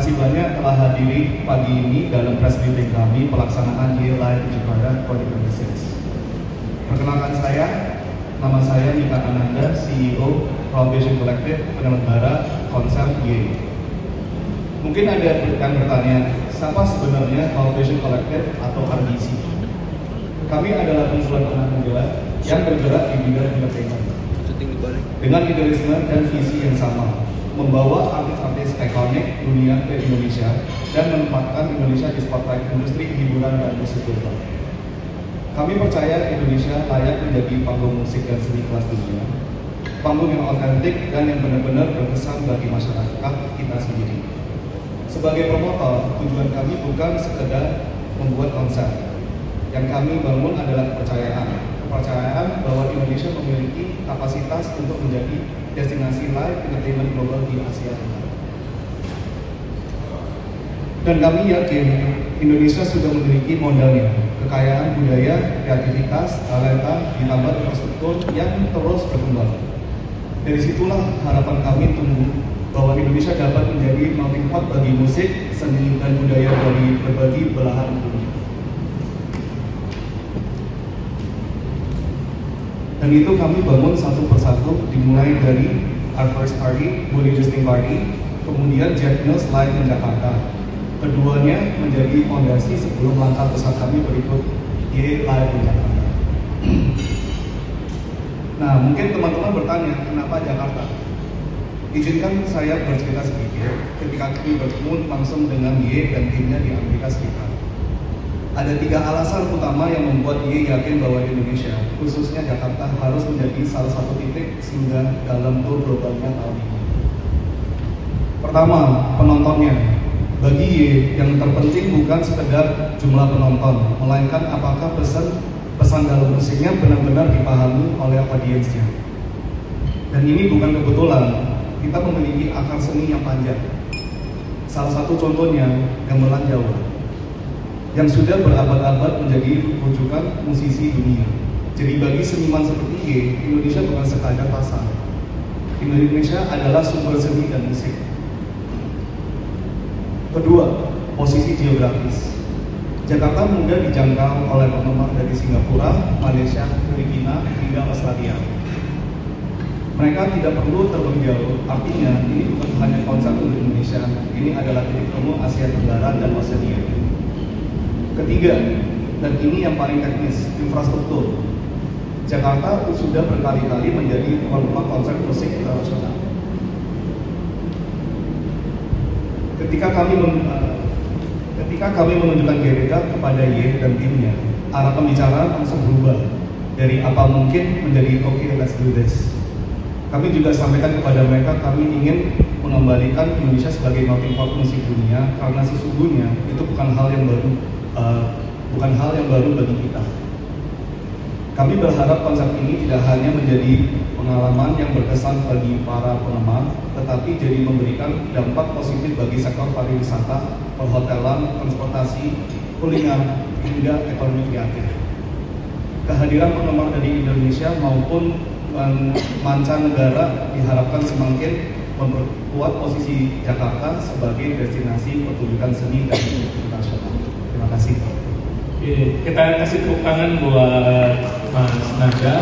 kasih banyak telah hadiri pagi ini dalam press briefing kami pelaksanaan Ye Live Jakarta 2026. Perkenalkan nama saya Mika Ananda, CEO Foundation Collective, penyelenggara konser Ye. Mungkin ada yang bertanya, siapa sebenarnya Foundation Collective atau RDC? Kami adalah kumpulan anak muda yang bergerak di bidang entertainment dengan idealisme dan visi yang sama, membawa artis-artis ikonik dunia ke Indonesia dan menempatkan Indonesia di spotlight industri hiburan dan musik global. Kami percaya Indonesia layak menjadi panggung musik dan seni kelas dunia, panggung yang otentik dan yang benar-benar berkesan bagi masyarakat kita sendiri. Sebagai promotor, tujuan kami bukan sekedar membuat konser. Yang kami bangun adalah kepercayaan bahwa Indonesia memiliki kapasitas untuk menjadi destinasi live entertainment global di Asia Tenggara. Dan kami yakin Indonesia sudah memiliki modalnya, kekayaan budaya, kreativitas, talenta, ditambah infrastruktur yang terus berkembang. Dari situlah harapan kami tumbuh bahwa Indonesia dapat menjadi melting pot bagi musik, seni, dan budaya dari berbagai belahan dunia. Dan itu kami bangun satu persatu, dimulai dari our first party, Bully Justin Party, kemudian Jack Mills Live di Jakarta. Keduanya menjadi fondasi sebelum langkah besar kami berikut Ye Live di Jakarta. Nah, mungkin teman-teman bertanya, kenapa Jakarta? Izinkan saya bercerita sedikit ketika kami bertemu langsung dengan Ye dan timnya di Amerika Serikat. Ada 3 alasan utama yang membuat Ye yakin bahwa Indonesia, khususnya Jakarta, harus menjadi salah satu titik singgah dalam tour globalnya tahun ini. Pertama, penontonnya. Bagi Ye, yang terpenting bukan sekedar jumlah penonton, melainkan apakah pesan dalam musiknya benar-benar dipahami oleh audiensnya. Dan ini bukan kebetulan, kita memiliki akar seni yang panjang. Salah satu contohnya, gamelan Jawa, yang sudah berabad-abad menjadi rujukan musisi dunia. Jadi bagi seniman seperti Ye, Indonesia bukan sekadar pasar. Indonesia adalah sumber seni dan musik. Kedua, posisi geografis. Jakarta mudah dijangkau oleh penggemar dari Singapura, Malaysia, Filipina, hingga Australia. Mereka tidak perlu terbang jauh, artinya ini bukan hanya konser untuk Indonesia, ini adalah titik temu Asia Tenggara dan Oseania. Ketiga, dan ini yang paling teknis, infrastruktur. Jakarta sudah berkali-kali menjadi tuan rumah konser musik internasional. Ketika kami menunjukkan GBK kepada Ye dan timnya, arah pembicaraan langsung berubah dari apa mungkin menjadi okay, let's do this. Kami juga sampaikan kepada mereka kami ingin mengembalikan Indonesia sebagai melting pot musik dunia karena sesungguhnya itu bukan hal yang baru bagi kita. Kami berharap konsep ini tidak hanya menjadi pengalaman yang berkesan bagi para penggemar, tetapi jadi memberikan dampak positif bagi sektor pariwisata, perhotelan, transportasi, kuliner, hingga ekonomi kreatif. Kehadiran penggemar dari Indonesia maupun mancanegara diharapkan semakin memperkuat posisi Jakarta sebagai destinasi pertunjukan seni dan internasional. Terima kasih. Oke, kita kasih tepuk tangan buat Mas Nanda.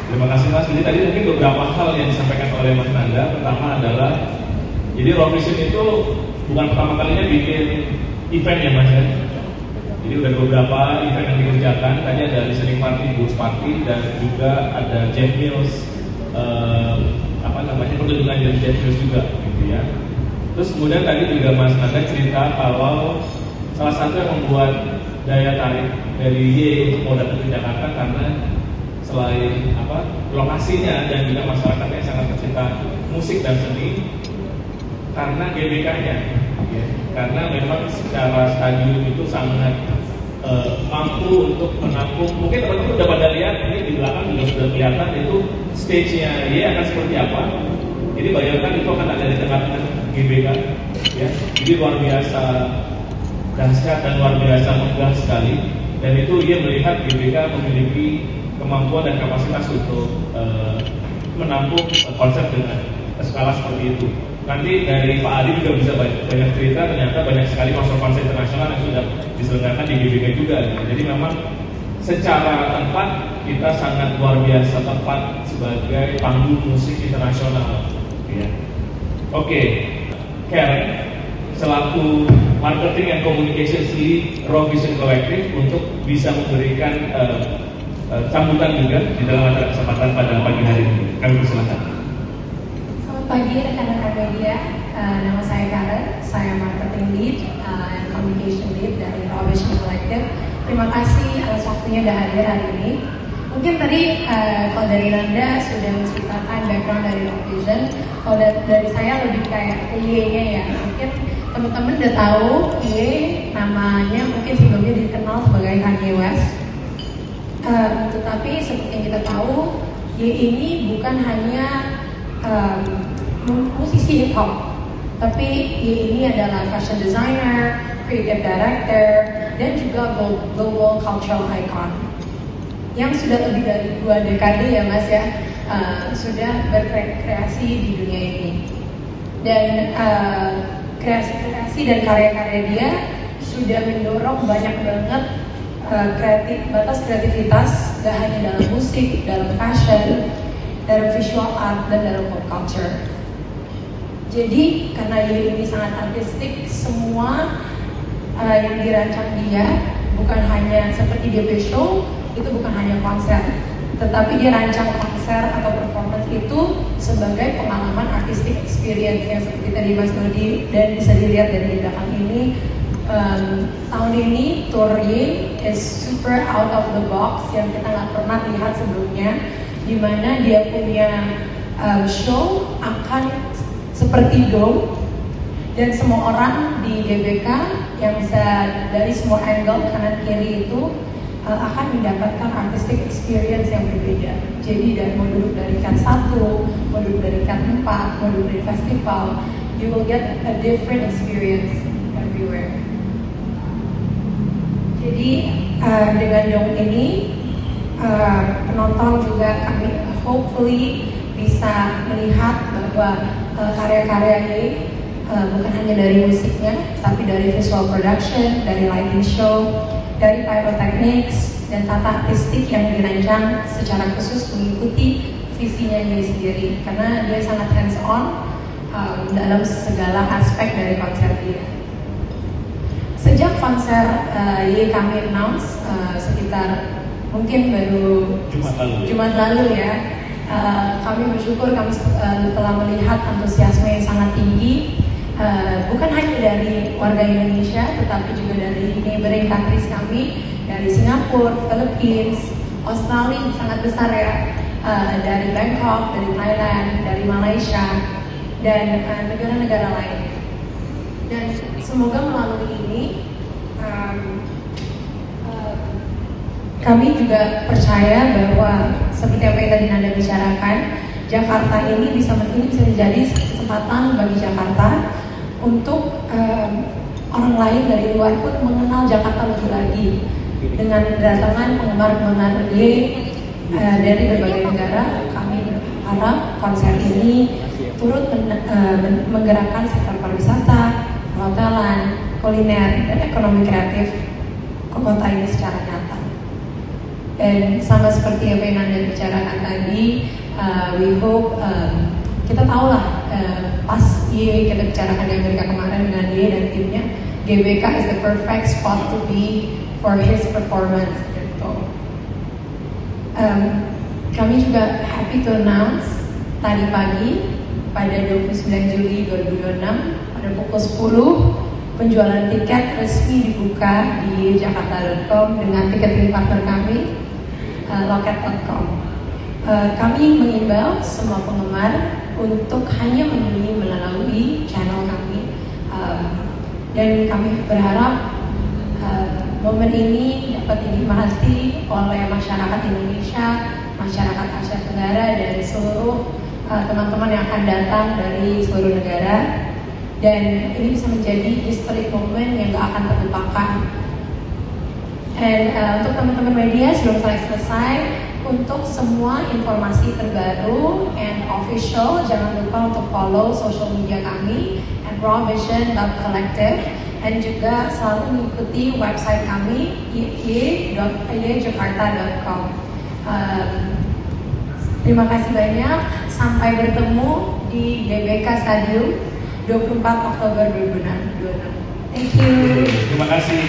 Terima kasih Mas. Jadi tadi mungkin beberapa hal yang disampaikan oleh Mas Nanda. Pertama adalah, jadi Raw Vision itu bukan pertama kalinya bikin event ya Mas ya. Jadi udah beberapa event yang dikerjakan. Tadi ada listening party, booth party, dan juga ada Jeff Mills, pertunjukan dari Jeff Mills juga, gitu ya. Terus kemudian tadi juga Mas Nanda cerita kalau salah satu yang membuat daya tarik dari Ye untuk mau datang ke Jakarta karena selain lokasinya dan juga masyarakatnya yang sangat pecinta musik dan seni, karena GBK-nya, ya. Karena memang secara stadium itu sangat mampu untuk menampung. Mungkin teman-teman udah pada lihat ini di belakang juga sudah kelihatan itu stage-nya Ye akan seperti apa. Jadi bayangkan itu akan ada di tengah-tengah GBK, ya. Jadi luar biasa dahsyat dan luar biasa megah sekali, dan itu dia melihat GBK memiliki kemampuan dan kapasitas untuk menampung konsep dengan skala seperti itu. nanti dari Pak Adi juga bisa banyak cerita, ternyata banyak sekali konser-konser internasional yang sudah diselenggarakan di GBK juga. Jadi memang secara tempat kita sangat luar biasa tepat sebagai panggung musik internasional. Ya. Oke, Karen selaku Marketing and Communications Lead Raw Vision Collective untuk bisa memberikan sambutan juga di dalam acara kesempatan pada pagi hari ini. Kami persilakan. Selamat pagi rekan-rekan media, nama saya Karen, saya Marketing Lead and Communication Lead dari Raw Vision Collective. Terima kasih atas waktunya sudah hadir hari ini. Mungkin tadi kalau dari Nanda sudah menceritakan background dari Raw Vision, kalau dari saya lebih kayak IE-nya ya. Mungkin teman-teman udah tahu IE namanya mungkin sebelumnya dikenal sebagai Kanye West. Tetapi seperti yang kita tahu, IE ini bukan hanya musisi hip hop, tapi IE ini adalah fashion designer, creative director, dan juga global cultural icon yang sudah lebih dari 2 dekade ya Mas ya, sudah berkreasi di dunia ini. Dan kreasi dan karya-karya dia sudah mendorong banyak banget batas kreativitas, gak hanya dalam musik, dalam fashion, dalam visual art, dan dalam pop culture. Jadi karena dia ini sangat artistik, semua yang dirancang dia bukan hanya seperti DP show, itu bukan hanya konser, tetapi dia rancang konser atau performance itu sebagai pengalaman artistic experience yang seperti tadi Mas Dodi dan bisa dilihat dari di belakang ini. Tahun ini tour Ye is super out of the box yang kita nggak pernah lihat sebelumnya, di mana dia punya show akan seperti dome dan semua orang di GBK yang bisa dari semua angle kanan kiri itu akan mendapatkan artistic experience yang berbeda. Jadi mau duduk dari kat 1, mau duduk dari kat 4, mau duduk dari festival, you will get a different experience everywhere. Jadi dengan dome ini penonton juga kami hopefully bisa melihat bahwa karya-karya ini bukan hanya dari musiknya, tapi dari visual production, dari lighting show, dari pyrotechnics dan tata artistik yang dirancang secara khusus mengikuti visinya dia sendiri, karena dia sangat hands on dalam segala aspek dari konser dia. Sejak konser Ye kami announce sekitar mungkin baru Jumat lalu ya, kami bersyukur kami telah melihat antusiasme yang sangat tinggi, bukan hanya dari warga Indonesia tetapi juga dari neighboring countries kami, dari Singapura, Philippines, Australia sangat besar ya, dari Bangkok, dari Thailand, dari Malaysia, dan negara-negara lain. Dan semoga melalui ini kami juga percaya bahwa seperti apa yang tadi Nanda bicarakan, Jakarta ini bisa menjadi kesempatan bagi Jakarta untuk orang lain dari luar pun mengenal Jakarta lebih lagi dengan kedatangan penggemar-penggemar dari berbagai negara. Kami harap konser ini turut menggerakkan sektor pariwisata, perhotelan, kuliner, dan ekonomi kreatif kota ini secara nyata. Dan sama seperti apa yang Anda bicarakan tadi, we hope, kita tahu lah pas kita bicarakan di Amerika kemarin dengan dia dan timnya, GBK is the perfect spot to be for his performance gitu. Kami juga happy to announce tadi pagi pada 29 Juli 2026 pada pukul 10 penjualan tiket resmi dibuka di jakarta.com dengan ticketing partner kami, loket.com. Kami mengimbau semua penggemar untuk hanya membeli melalui channel kami, dan kami berharap momen ini dapat dinikmati oleh masyarakat Indonesia, masyarakat Asia Tenggara, dan seluruh teman-teman yang akan datang dari seluruh negara. Dan ini bisa menjadi historic moment yang gak akan terlupakan. Dan untuk teman-teman media, sebelum saya selesai, untuk semua informasi terbaru and official, jangan lupa untuk follow social media kami at rawvision.collective, dan juga selalu mengikuti website kami y.jakarta.com. Terima kasih banyak, sampai bertemu di DBK Stadium 24 Oktober 2026. Thank you. Terima kasih.